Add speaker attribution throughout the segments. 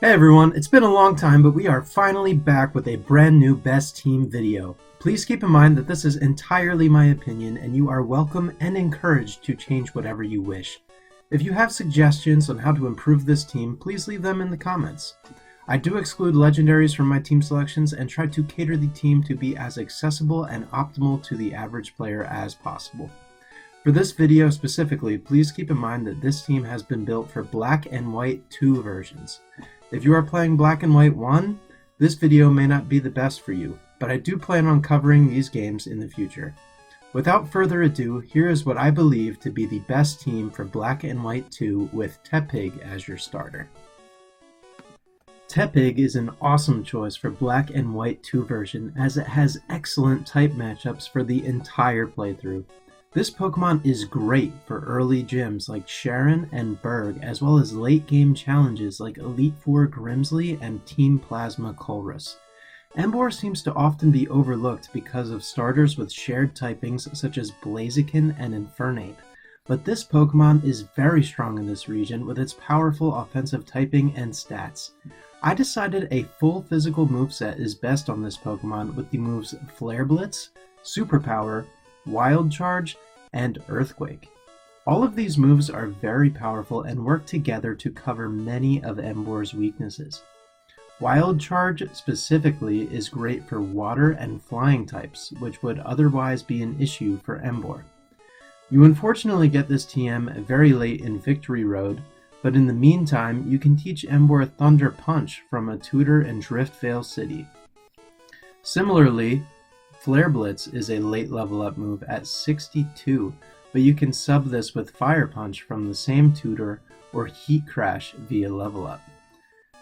Speaker 1: Hey everyone, it's been a long time, but we are finally back with a brand new Best Team video. Please keep in mind that this is entirely my opinion, and you are welcome and encouraged to change whatever you wish. If you have suggestions on how to improve this team, please leave them in the comments. I do exclude legendaries from my team selections and try to cater the team to be as accessible and optimal to the average player as possible. For this video specifically, please keep in mind that this team has been built for Black and White 2 versions. If you are playing Black and White 1, this video may not be the best for you, but I do plan on covering these games in the future. Without further ado, here is what I believe to be the best team for Black and White 2 with Tepig as your starter. Tepig is an awesome choice for Black and White 2 version as it has excellent type matchups for the entire playthrough. This Pokemon is great for early gyms like Sharon and Berg, as well as late game challenges like Elite Four Grimsley and Team Plasma Colress. Emboar seems to often be overlooked because of starters with shared typings such as Blaziken and Infernape, but this Pokemon is very strong in this region with its powerful offensive typing and stats. I decided a full physical moveset is best on this Pokemon with the moves Flare Blitz, Superpower, Wild Charge, and Earthquake. All of these moves are very powerful and work together to cover many of Emboar's weaknesses. Wild Charge specifically is great for water and flying types, which would otherwise be an issue for Emboar. You unfortunately get this TM very late in Victory Road, but in the meantime you can teach Emboar Thunder Punch from a tutor in Driftvale City. Similarly, Flare Blitz is a late level up move at 62, but you can sub this with Fire Punch from the same tutor or Heat Crash via level up.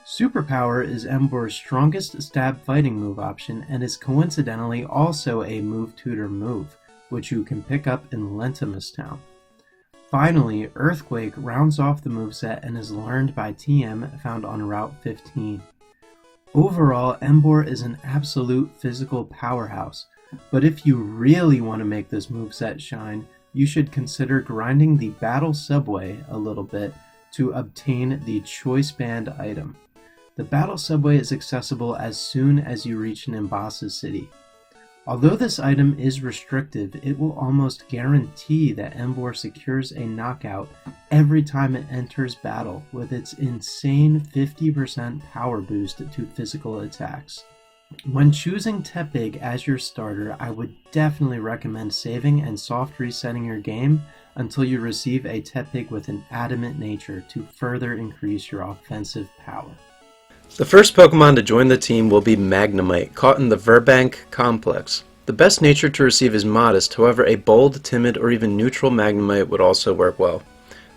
Speaker 1: Superpower is Emboar's strongest stab fighting move option and is coincidentally also a move tutor move, which you can pick up in Lentimus Town. Finally, Earthquake rounds off the moveset and is learned by TM found on Route 15. Overall, Emboar is an absolute physical powerhouse, but if you really want to make this moveset shine, you should consider grinding the Battle Subway a little bit to obtain the Choice Band item. The Battle Subway is accessible as soon as you reach Nimbasa City. Although this item is restrictive, it will almost guarantee that Emboar secures a knockout every time it enters battle with its insane 50% power boost to physical attacks. When choosing Tepig as your starter, I would definitely recommend saving and soft resetting your game until you receive a Tepig with an adamant nature to further increase your offensive power.
Speaker 2: The first Pokemon to join the team will be Magnemite, caught in the Verbank complex. The best nature to receive is modest, however a bold, timid, or even neutral Magnemite would also work well.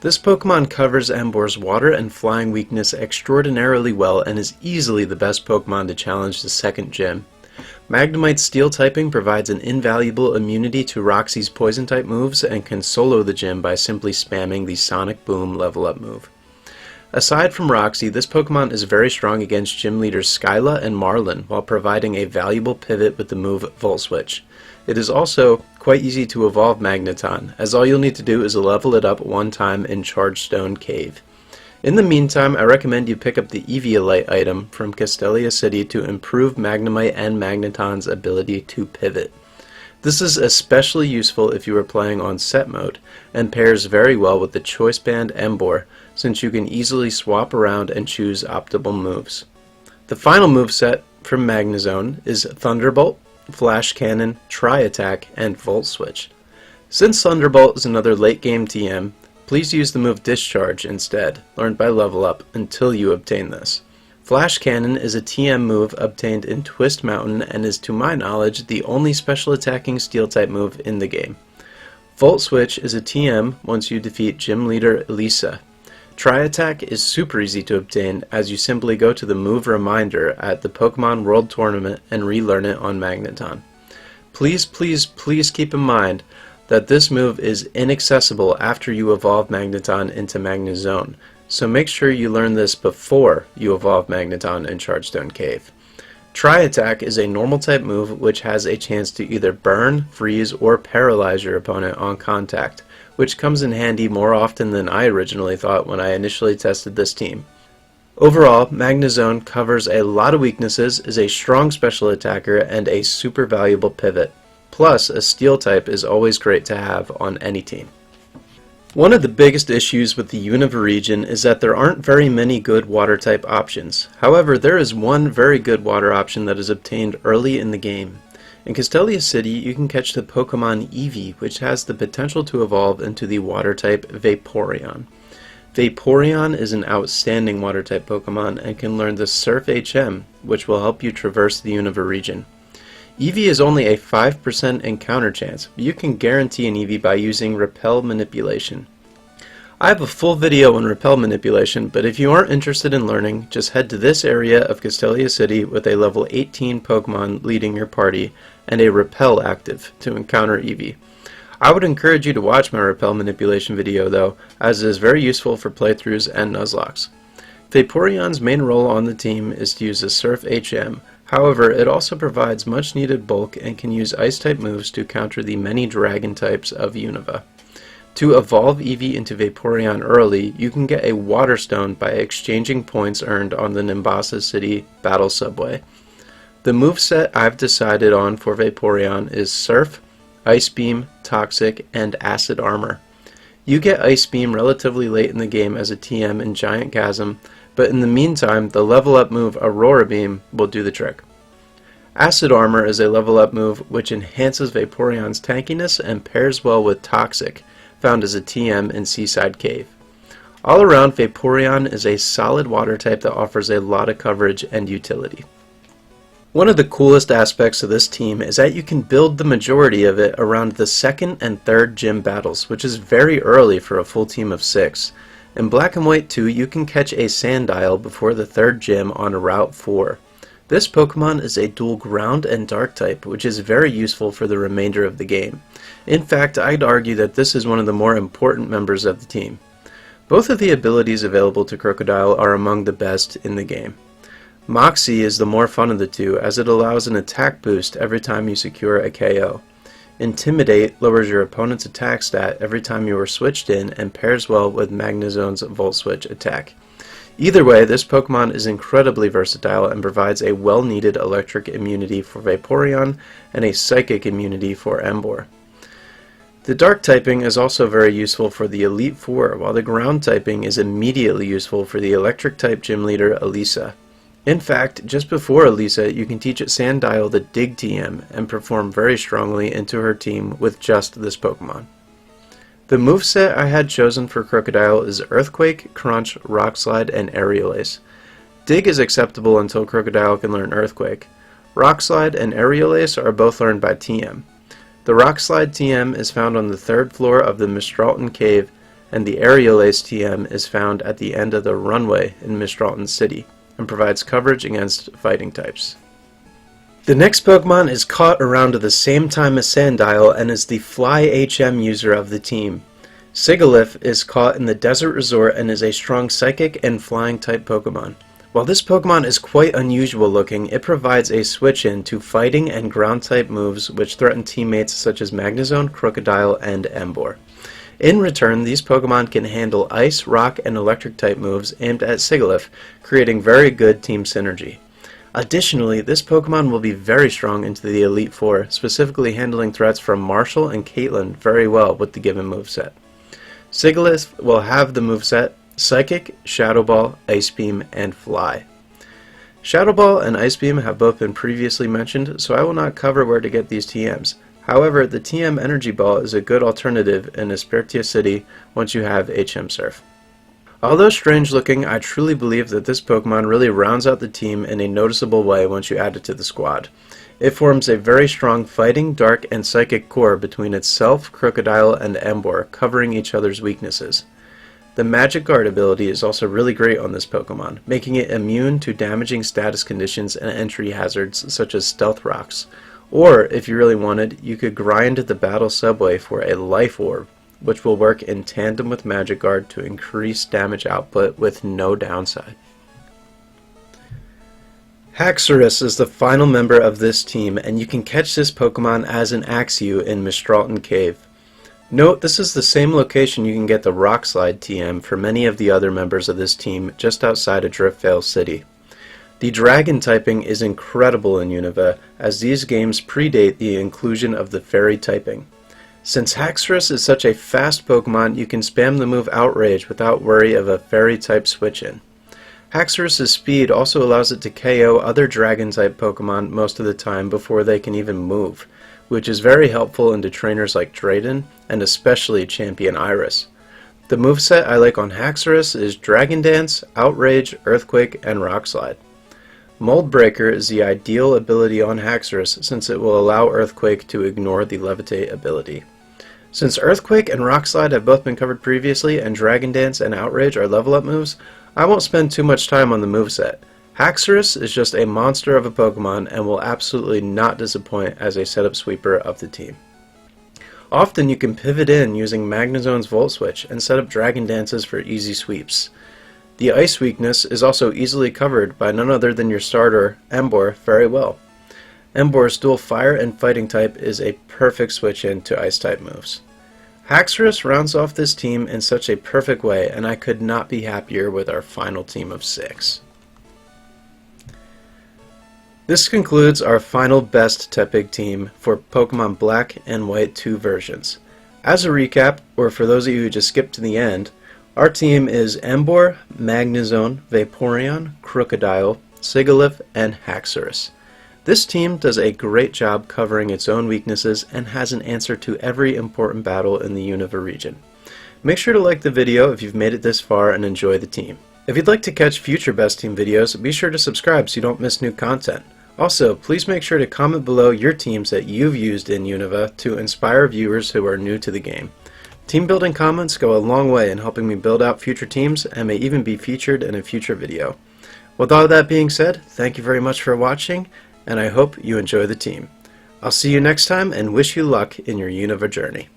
Speaker 2: This Pokemon covers Emboar's water and flying weakness extraordinarily well and is easily the best Pokemon to challenge the second gym. Magnemite's Steel typing provides an invaluable immunity to Roxy's Poison type moves and can solo the gym by simply spamming the Sonic Boom level up move. Aside from Roxy, this Pokemon is very strong against gym leaders Skyla and Marlin while providing a valuable pivot with the move Volt Switch. It is also quite easy to evolve Magneton, as all you'll need to do is level it up one time in Chargestone Cave. In the meantime, I recommend you pick up the Eviolite item from Castelia City to improve Magnemite and Magneton's ability to pivot. This is especially useful if you are playing on set mode, and pairs very well with the Choice Band Emboar, since you can easily swap around and choose optimal moves. The final moveset from Magnazone is Thunderbolt, Flash Cannon, Tri-Attack, and Volt Switch. Since Thunderbolt is another late game TM, please use the move Discharge instead, learned by level up, until you obtain this. Flash Cannon is a TM move obtained in Twist Mountain and is to my knowledge the only special attacking Steel type move in the game. Volt Switch is a TM once you defeat Gym Leader Elisa. Tri-Attack is super easy to obtain as you simply go to the move reminder at the Pokemon World Tournament and relearn it on Magneton. Please keep in mind that this move is inaccessible after you evolve Magneton into Magnazone, so make sure you learn this before you evolve Magneton in Chargestone Cave. Tri-Attack is a normal type move which has a chance to either burn, freeze, or paralyze your opponent on contact, which comes in handy more often than I originally thought when I initially tested this team. Overall, Magnazone covers a lot of weaknesses, is a strong special attacker, and a super valuable pivot. Plus, a steel type is always great to have on any team. One of the biggest issues with the Unova region is that there aren't very many good water type options. However, there is one very good water option that is obtained early in the game. In Castelia City, you can catch the Pokemon Eevee, which has the potential to evolve into the water type Vaporeon. Vaporeon is an outstanding water type Pokemon and can learn the Surf HM, which will help you traverse the Unova region. Eevee is only a 5% encounter chance, but you can guarantee an Eevee by using Repel manipulation. I have a full video on Repel manipulation, but if you aren't interested in learning, just head to this area of Castelia City with a level 18 Pokemon leading your party and a Repel active to encounter Eevee. I would encourage you to watch my Repel manipulation video though, as it is very useful for playthroughs and Nuzlockes. Vaporeon's main role on the team is to use the Surf HM. However, it also provides much needed bulk and can use Ice-type moves to counter the many Dragon types of Unova. To evolve Eevee into Vaporeon early, you can get a Water Stone by exchanging points earned on the Nimbasa City Battle Subway. The moveset I've decided on for Vaporeon is Surf, Ice Beam, Toxic, and Acid Armor. You get Ice Beam relatively late in the game as a TM in Giant Chasm, but in the meantime, the level up move Aurora Beam will do the trick. Acid Armor is a level up move which enhances Vaporeon's tankiness and pairs well with Toxic, found as a TM in Seaside Cave. All around, Vaporeon is a solid water type that offers a lot of coverage and utility. One of the coolest aspects of this team is that you can build the majority of it around the second and third gym battles, which is very early for a full team of 6. In Black and White 2, you can catch a Sandile before the third gym on Route 4. This Pokemon is a dual ground and dark type, which is very useful for the remainder of the game. In fact, I'd argue that this is one of the more important members of the team. Both of the abilities available to Krookodile are among the best in the game. Moxie is the more fun of the two, as it allows an attack boost every time you secure a KO. Intimidate lowers your opponent's attack stat every time you are switched in and pairs well with Magnazone's Volt Switch attack. Either way, this Pokemon is incredibly versatile and provides a well-needed electric immunity for Vaporeon and a psychic immunity for Emboar. The dark typing is also very useful for the Elite Four, while the ground typing is immediately useful for the electric type gym leader Elisa. In fact, just before Elisa, you can teach Sandile the Dig TM and perform very strongly into her team with just this Pokemon. The moveset I had chosen for Krookodile is Earthquake, Crunch, Rock Slide, and Aerial Ace. Dig is acceptable until Krookodile can learn Earthquake. Rock Slide and Aerial Ace are both learned by TM. The Rock Slide TM is found on the 3rd floor of the Mistralton Cave, and the Aerial Ace TM is found at the end of the runway in Mistralton City, and provides coverage against fighting types. The next Pokemon is caught around the same time as Sandile and is the Fly HM user of the team. Sigilyph is caught in the Desert Resort and is a strong Psychic and Flying type Pokemon. While this Pokemon is quite unusual looking, it provides a switch-in to fighting and ground type moves which threaten teammates such as Magnazone, Krookodile, and Emboar. In return, these Pokemon can handle Ice, Rock, and Electric type moves aimed at Sigilyph, creating very good team synergy. Additionally, this Pokemon will be very strong into the Elite Four, specifically handling threats from Marshall and Caitlyn very well with the given moveset. Sigilyph will have the moveset Psychic, Shadow Ball, Ice Beam, and Fly. Shadow Ball and Ice Beam have both been previously mentioned, so I will not cover where to get these TMs. However, the TM Energy Ball is a good alternative in Espertia City once you have HM Surf. Although strange looking, I truly believe that this Pokemon really rounds out the team in a noticeable way once you add it to the squad. It forms a very strong fighting, dark, and psychic core between itself, Krookodile, and Emboar, covering each other's weaknesses. The Magic Guard ability is also really great on this Pokemon, making it immune to damaging status conditions and entry hazards such as Stealth Rocks. Or, if you really wanted, you could grind the Battle Subway for a Life Orb, which will work in tandem with Magic Guard to increase damage output with no downside. Haxorus is the final member of this team, and you can catch this Pokemon as an Axew in Mistralton Cave. Note, this is the same location you can get the Rock Slide TM for many of the other members of this team just outside of Driftvale City. The Dragon typing is incredible in Unova, as these games predate the inclusion of the Fairy typing. Since Haxorus is such a fast Pokemon, you can spam the move Outrage without worry of a Fairy type switch-in. Haxorus' speed also allows it to KO other Dragon-type Pokemon most of the time before they can even move, which is very helpful into trainers like Drayden, and especially Champion Iris. The moveset I like on Haxorus is Dragon Dance, Outrage, Earthquake, and Rock Slide. Mold Breaker is the ideal ability on Haxorus since it will allow Earthquake to ignore the Levitate ability. Since Earthquake and Rock Slide have both been covered previously and Dragon Dance and Outrage are level up moves, I won't spend too much time on the moveset. Haxorus is just a monster of a Pokemon and will absolutely not disappoint as a setup sweeper of the team. Often you can pivot in using Magnazone's Volt Switch and set up Dragon Dances for easy sweeps. The Ice weakness is also easily covered by none other than your starter, Emboar, very well. Emboar's dual Fire and Fighting type is a perfect switch in to Ice type moves. Haxorus rounds off this team in such a perfect way, and I could not be happier with our final team of 6. This concludes our final best Tepig team for Pokemon Black and White 2 versions. As a recap, or for those of you who just skipped to the end, our team is Emboar, Magnazone, Vaporeon, Krookodile, Sigilyph, and Haxorus. This team does a great job covering its own weaknesses and has an answer to every important battle in the Unova region. Make sure to like the video if you've made it this far and enjoy the team. If you'd like to catch future Best Team videos, be sure to subscribe so you don't miss new content. Also, please make sure to comment below your teams that you've used in Unova to inspire viewers who are new to the game. Team building comments go a long way in helping me build out future teams and may even be featured in a future video. With all that being said, thank you very much for watching, and I hope you enjoy the team. I'll see you next time and wish you luck in your Unova journey.